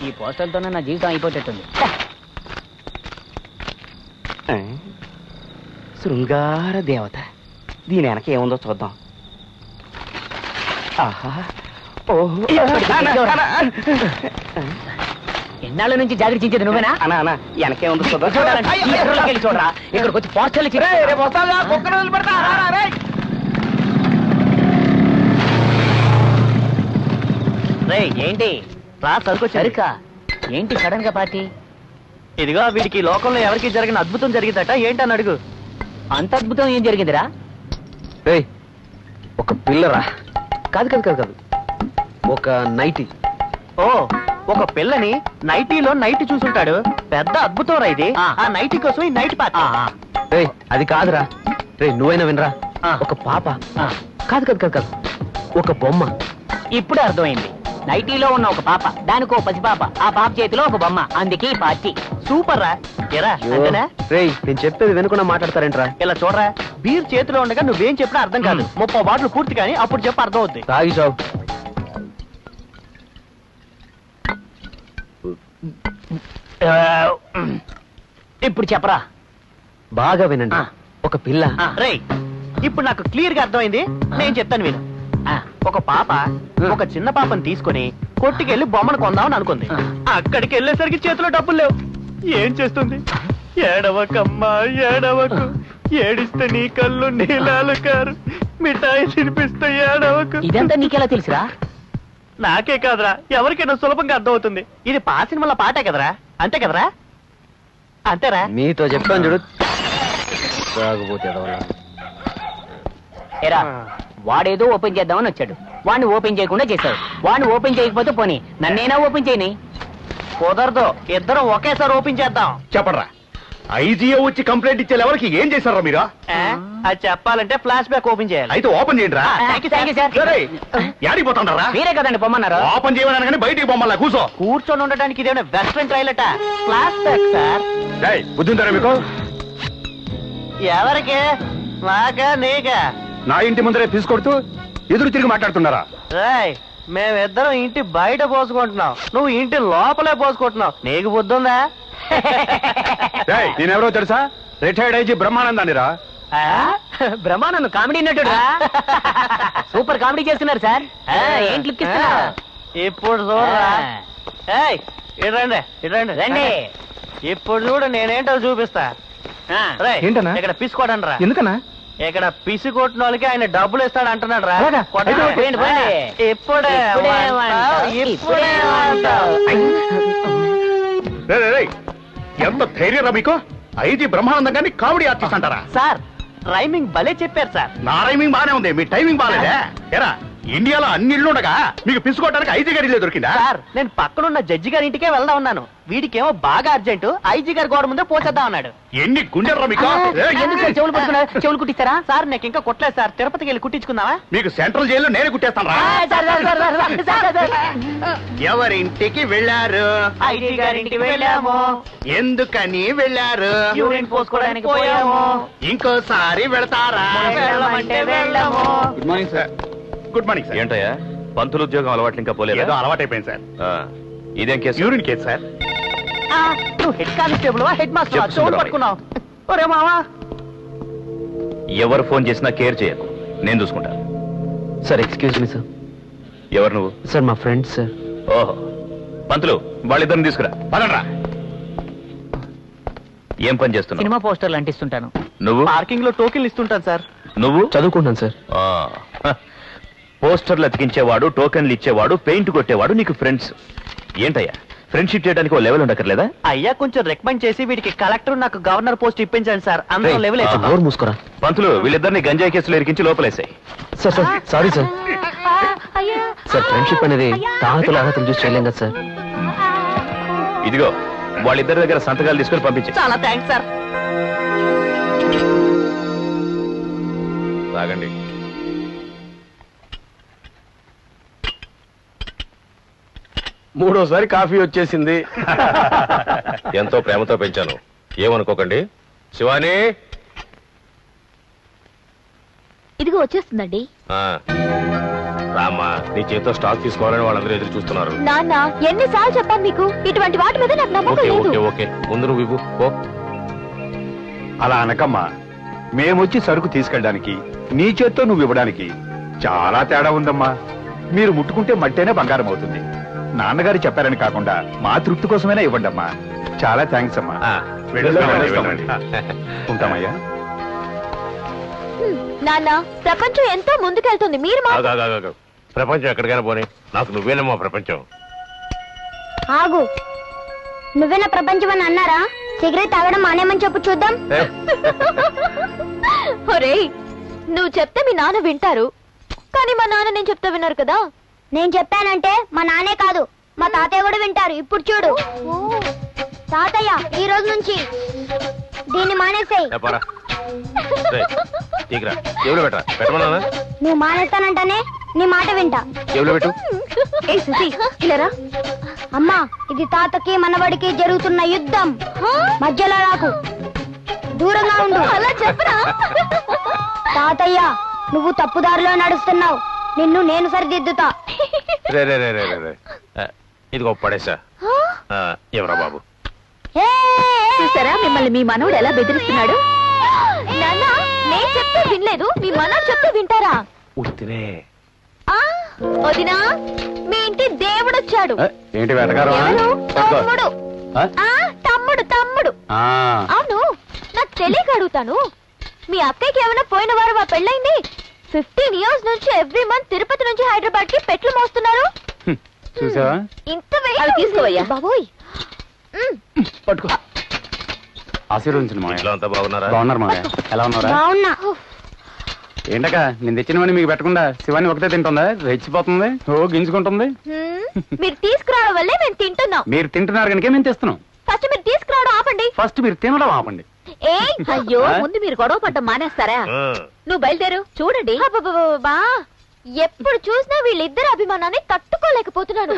ఈ పోస్టర్లతోనే నా జీవితం అయిపోయేటట్టుంది. శృంగార దేవత, దీని వెనక ఏముందో చూద్దాం. ఆహా, ఓహో, ఎన్నాళ్ళ నుంచి జాగ్రత్తించేది నువ్వేనా? అనా అనా వెనకేముందో చూద్దాం. చూడరా, ఇక్కడికి వచ్చి పోస్టర్లు ఏంటి రా సరుకు సరికా ఏంటి సడన్ గా పార్టీ? ఇదిగో వీడికి లోకంలో ఎవరికి జరిగిన అద్భుతం జరిగిందట, ఏంటని అడుగు. అంత అద్భుతం ఏం జరిగిందిరా? ఒక పిల్లరా? కాదు కాదు కాదు కాదు, ఒక నైటీ. ఓ, ఒక పిల్లని నైటీలో నైట్ చూసుంటాడు. పెద్ద అద్భుతం రా ఇది. ఆ నైటీ కోసం ఈ నైట్ పార్టీ. అది కాదురా, నువ్వైనా వినరా. ఒక పాప. కాదు కాదు కాదు కాదు, ఒక బొమ్మ. ఇప్పుడే అర్థమైంది. నైటీలో ఉన్న ఒక పాప, దానికో పసిపాప, ఆ పాప చేతిలో ఒక బొమ్మ, అందుకే పార్టీ. సూపర్ రా. నేను చెప్పేది వినకుండా మాట్లాడతారేంట్రా? ఇలా చూడరా, బీర్ చేతిలో ఉండగా నువ్వేం చెప్పినా అర్థం కాదు. 30 బాటిల్ పూర్తి కానీ అప్పుడు చెప్పి అర్థం అవుద్ది. తాగి చావు. ఇప్పుడు చెప్పరా. బాగా వినండి. ఒక పిల్ల. ఇప్పుడు నాకు క్లియర్ గా అర్థమైంది, నేను చెప్తాను విను. ఒక పాప ఒక చిన్న పాపని తీసుకుని కొట్టుకెళ్లి బొమ్మను కొందామని అనుకుంది. అక్కడికి వెళ్ళేసరికి చేతిలో డబ్బులు లేవు. ఏం చేస్తుంది? ఏడవకమ్మా ఏడవకు, ఏడిస్తే నీ కళ్ళు నీలాలు కారు, మిఠాయి తినిపిస్తే ఏడవకు. ఇదంతా నీకెలా తెలుసురా? నాకే కాదురా, ఎవరికైనా సులభంగా అర్థమవుతుంది. ఇది సినిమాల పాటే కదరా, అంతే కదరా? అంతేరా? మీతో చెప్తాను చూడు. ఏరా, వాడేదో ఓపెన్ చేద్దామని వచ్చాడు, వాడిని ఓపెన్ చేయకుండా చేశాడు. వాడిని ఓపెన్ చేయకపోతే పోనీ నన్నేనా ఓపెన్ చేయని? కుదరదు, ఇద్దరం ఒకేసారి ఓపెన్ చేద్దాం. చెప్పరా, ఐజీఓ వచ్చి కంప్లైంట్ ఇచ్చే ఎవరికి ఏం చేశారా మీరు? అది చెప్పాలంటే ఫ్లాష్ బ్యాక్ ఓపెన్ చేయాలి. అయితే ఓపెన్ చేయండి రా. యాడికి పోతాంటారా? మీరే కదండి పొమ్మన్నారు. ఓపెన్ చేయమని కానీ బయటికి పొమ్మల్లా కూర్చొని ఉండడానికి ఇదేమైనా వెస్ట్రన్ టైలట? Flashback sir. బుద్ధి ఉంటారా మీకు? ఎవరికి? నాకా నీకా? నా ఇంటి ముందరే తీసుకొడుతూ ఎదురు తిరిగి మాట్లాడుతున్నారా? మేమిద్దరం ఇంటి బయట పోసుకుంటున్నాం, నువ్వు ఇంటి లోపలే పోసుకుంటున్నావు. నీకు బుద్ధి ఉందా? నేనెవరో తెలుసా? రిటైర్డ్ ఐజీ బ్రహ్మానందానిరా. బ్రహ్మానందం కామెడీ నటుడు. సూపర్ కామెడీ చేస్తున్నారు సార్. ఏంటి లుక్ ఇస్తున్నారు? ఇప్పుడు చూడరా, ఇడండి ఇడండి రండి. ఇప్పుడు చూడు, నేనేంటో చూపిస్తా. ఇక్కడ పిసుకోడండి రా. ఎందుకన్నా? ఇక్కడ పిసి కొట్టిన వాళ్ళకి ఆయన డబ్బులు ఇస్తాడు అంటున్నాడు రా. ఎంత ధైర్యం రా మీకు? ఐజీ బ్రహ్మానందం గారిని కామెడీ ఆర్టిస్ట్ అంటారా? సార్, రైమింగ్ భలే చెప్పారు సార్. నా రైమింగ్ బానే ఉంది, మీ టైమింగ్ బాగాలేదే. ఎరా, ఇండియాలో అన్ని ఇళ్ళు ఉండగా మీకు పిసుకోవడానికి ఐజీ గారి ఇల్లు దొరికిందా? సార్, నేను పక్కనున్న జడ్జి గారి ఇంటికే వెళ్దా ఉన్నాను. వీడికేమో బాగా అర్జెంటు, ఐజీ గారి గోడ ముందే పోసేద్దాం అన్నాడు. ఎన్ని గుండెర్రా మీకు? చెవులు పట్టుకున్నారు, చెవులు కుట్టిస్తారా? సార్, నాకు ఇంకా కుట్టలేదు సార్, తిరుపతికి వెళ్ళి కుట్టించుకుందామా? మీకు సెంట్రల్ జైల్లో నేనే కుట్టేస్తాను రా. ఎవరింటికి వెళ్ళారు? ఐజీ గారింటికి వెళ్ళాము. ఎందుకని వెళ్ళారు? యూరిన్ పోసుకోవడానికి పోయాము. ఇంకోసారి వెళతారా? వెళ్ళమంటే వెళ్ళాము. Good morning sir. Good morning sir. ఏంటయ్యా, పంతులు ఉద్యోగం అలవాట్లు ఇంకా పోలేదు? ఏదో అలవాటైపోయింది సార్. ఇదేం కేసు? Urine case sir. నువ్వు హెడ్ కానిస్టేబుల్ హెడ్ మాస్టర్ చెవులు పట్టుకున్నావు? ఒరే మావా, ఎవరు ఫోన్ చేసినా కేర్ చేయకు, నేను చూసుకుంటా. Sir, excuse me sir. ఎవరు నువ్వు? సార్, మా ఫ్రెండ్ సార్. ఓహో, పంతులు వాళ్ళిద్దరిని తీసుకురా. పదండ్రా. ఏం పని చేస్తున్నావు? సినిమా పోస్టర్లు అంటిస్తుంటాను. నువ్వు? పార్కింగ్ లో టోకెన్లు ఇస్తుంటాను సార్. నువ్వు? చదువుకుంటాను సార్. పోస్టర్లు అతికించేవాడు, టోకెన్లు ఇచ్చేవాడు, పెయింట్ కొట్టేవాడు నీకు ఫ్రెండ్స్. ఏంటయ్యా, ఫ్రెండ్షిప్ చేయడానికి ఓ లెవెల్ ఉండక్కర్లేదా? అయ్యా, కొంచెం రికమెండ్ చేసి వీడికి కలెక్టర్, నాకు గవర్నర్ పోస్ట్ ఇప్పించండి సార్. అందరూ లెవెల్ మూసుకోరా. పంతులు, వీళ్ళిద్దరిని గంజాయి కేసులో ఇరికించి లోపలేసాయి. Sir sir, sorry sir. Sir, friendship అనేది తాహతులు అర్హతలు చూసి చేయలేం కదా సార్. ఇదిగో, వాళ్ళిద్దరి దగ్గర సంతకాలు తీసుకొని పంపించి. చాలా థ్యాంక్స్ సార్. తాగండి. మూడోసారి కాఫీ వచ్చేసింది. ఎంతో ప్రేమతో పెంచాను, ఏమనుకోకండి. శివాని, ఇదిగో వచ్చేస్తుందండి. రామ్మా నీ చేతితో స్టాక్ తీసుకోవాలని వాళ్ళందరూ ఎదురు చూస్తున్నారు. నాన్న ఎన్నిసార్లు చెప్పాను మీకు ఇటువంటి వాటి మీద నాకు నమ్మకం ఓకే లేదు. ఓకే ఓకే ముందు నువ్వు ఇవ్వు. ఓ అలా అనకమ్మా, మేమొచ్చి సరుకు తీసుకెళ్ళడానికి నీ చేత్తో నువ్వు ఇవ్వడానికి చాలా తేడా ఉందమ్మా. మీరు ముట్టుకుంటే మట్టేనే బంగారం అవుతుంది. నాన్నగారు చెప్పారని కాకుండా మా తృప్తి కోసమైనా ఇవ్వండి అమ్మా. చాలా థ్యాంక్స్ అమ్మా. వెళ్ళండి, వెళ్ళండి. ఉంటామయ్యా. నాన్న ప్రపంచం ఎంతో ముందుకెళ్తుంది, మీరు ఆగు, ఆగు, ఆగు, ఆగు. ప్రపంచం ఎక్కడికైనా పోనీ, నాకు నువ్వేనమ్మా ప్రపంచం. ఆగు, నువ్వేనా ప్రపంచం అని అన్నారా? సిగరెట్ తాగడం మానేమని చెప్పు చూద్దాం. ఒరేయ్, నువ్వు చెప్తే మీ నాన్న వింటారు, కానీ మా నాన్న నేను చెప్తే విన్నారు కదా. నేను చెప్పానంటే మా నానే కాదు మా తాతయ్య కూడా వింటారు. ఇప్పుడు చూడు తాతయ్య, ఈ రోజు నుంచి దీన్ని మానేసేయ్. పెట్టమన్నా నువ్వు మానేస్తానంటానే నీ మాట వింటా. ఎవరు పెట్టు. ఏ సుసి, ఇలారా. అమ్మా, ఇది తాతకి మనవడికి జరుగుతున్న యుద్ధం. మధ్యలో రాకు, దూరంగా ఉండు. అలా చెప్పరా? తాతయ్య, నువ్వు తప్పుదారిలో నడుస్తున్నావు, నిన్ను నేను సరిదిద్దుతా. రే రే రే రే రే ఇదిగో పడేసా. ఎవరా బాబు? చూసారా మిమ్మల్ని మీ మనవడు ఎలా బెదిరిస్తున్నాడు? నాన్న, నేను చెప్తే వినలేదు, మీ మనవడు చెప్తే వింటారా? ఉత్తినే. వదినా, మీ ఇంటి దేవుడు వచ్చాడు. ఏంటి వేటగారు? ఎవరు? తమ్ముడు. తమ్ముడు తమ్ముడు. అవును, నాకు తెలియక అడుగుతాను, మీ అక్కయ్యకి ఏమైనా పోయిన వారు మా పెళ్ళైంది? 15 years నుంచి ఎవ్రీ మంత్ తిరుపతి నుంచి హైదరాబాద్ కి పెట్లు మోస్తున్నారు. చూసావా? ఇంత తీసుకోవయ్యా బాబోయ్. పట్టుకో. ఆశీర్వదించండి మామయ్య. ఇంట్లో అంతా బాగున్నారా? బాగున్నారు మామయ్య. ఎలా ఉన్నారా? బాగున్నా. ఏంటక్క, నేను తెచ్చినవని మీకు పెట్టకుండా శివాని ఒకటే తింటుందా? రెచ్చిపోతుంది, ఓ గింజుకుంటుంది. మీరు తీసుకురావడం వల్లే మేము తింటున్నాం. మీరు తింటున్నారు కనుక మేము తెస్తున్నాం. ఫస్ట్ మీరు తీసుకురావడం ఆపండి. ఫస్ట్ మీరు తినడం ఆపండి. అయ్యో, ముందు మీరు గొడవ పడ్డం మానేస్తారా? నువ్వు బయలుదేరు. చూడండి, ఎప్పుడు చూసినా వీళ్ళిద్దరు అభిమానాన్ని తట్టుకోలేకపోతున్నాను.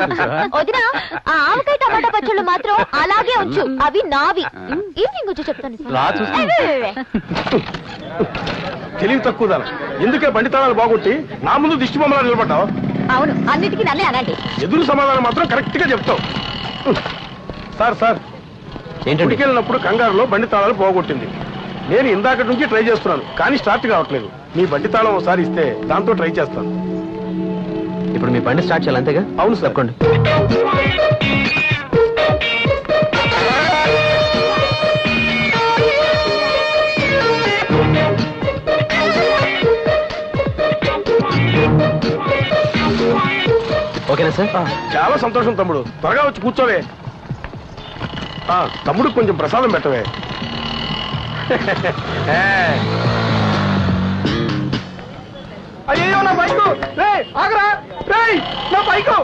వదినా, ఆ ఆవకాయ టమాటా పచ్చళ్ళు మాత్రం అలాగే ఉంచు, అవి నావి. ఈవినింగ్ వచ్చి చెప్తాను. తెలివి తక్కువ ఎందుకే బండి తాళాలు బాగొట్టి నా ముందు దిష్టి బొమ్మలా నిలబడ్డావు? అవును, అన్నిటికీ నన్నే అనండి. ఎదురు సమాధానం మాత్రం కరెక్ట్ గా చెప్తావు. సార్ ఇంటికెళ్ళినప్పుడు కంగారులో బండి తాళాలు పోగొట్టింది. నేను ఇందాక నుంచి ట్రై చేస్తున్నాను, కానీ స్టార్ట్ కావట్లేదు. మీ బండి తాళం ఒకసారి ఇస్తే దాంతో ట్రై చేస్తాను. ఇప్పుడు మీ బండి స్టార్ట్ చేయాలి అంతేగా? అవును సార్. తప్పకుండా. ఓకేనా సార్? చాలా సంతోషం తమ్ముడు, త్వరగా వచ్చి కూర్చోవే. తమ్ముడు కొంచెం ప్రసాదం పెట్టవే. అయ్యో, నా బైకు! ఆగరా! నా బైకు!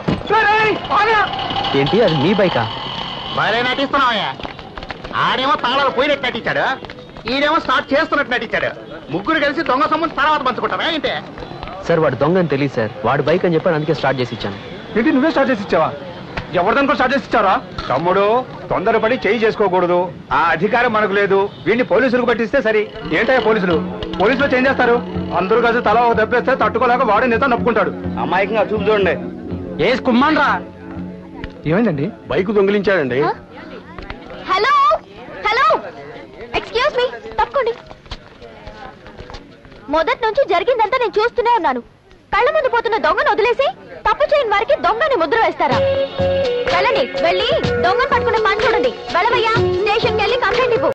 ఏంటి, అది మీ బైకా? మరే నటిస్తున్నావయ్యా. ఆడేమో తాళాలు పోయినట్టు నటించాడు, ఈడేమో స్టార్ట్ చేస్తున్నట్టు నటించాడు. ముగ్గురు కలిసి దొంగ సొమ్ము తర్వాత పంచుకుంటారా ఏంటి? సార్, వాడు దొంగ అని తెలియదు సార్. వాడు బైక్ అని చెప్పాను, అందుకే స్టార్ట్ చేసి ఇచ్చాను. ఏంటి, నువ్వే స్టార్ట్ చేసి ఇచ్చావా? ఎవరిదానికో స్టార్ట్ చేసి ఇచ్చారా? తమ్ముడు, తొందరపడి చేయి చేసుకోకూడదు. ఆ అధికారం మనకు లేదు. వీడిని పోలీసులకు పట్టిస్తే సరి. ఏంటయ్యా పోలీసులు చేంజ్ చేస్తారు. అందరూ కలిసి తల ఒక దెబ్బేస్తే తట్టుకోలేక వాడే నేత నప్పుకుంటాడు. అమాయకంగా చూపు చూడండి. ఏ కుమ్మాన్రా? ఏమైందండి? బైక్ దొంగిలించాడండి. హలో హలో, ఎక్స్క్యూజ్ మీ, తప్పకోండి. మొదటి నుంచి జరిగిందంతా నేను చూస్తూనే ఉన్నాను. కళ్ళ ముందు పోతున్న దొంగను వదిలేసి తప్పు చేయని వారికి దొంగని ముద్ర వేస్తారా? వెళ్ళండి, వెళ్ళి దొంగను పట్టుకునే పని చూడండి. వెళ్ళవయ్యా, స్టేషన్కి వెళ్ళి కంప్లైంట్ ఇవ్వు.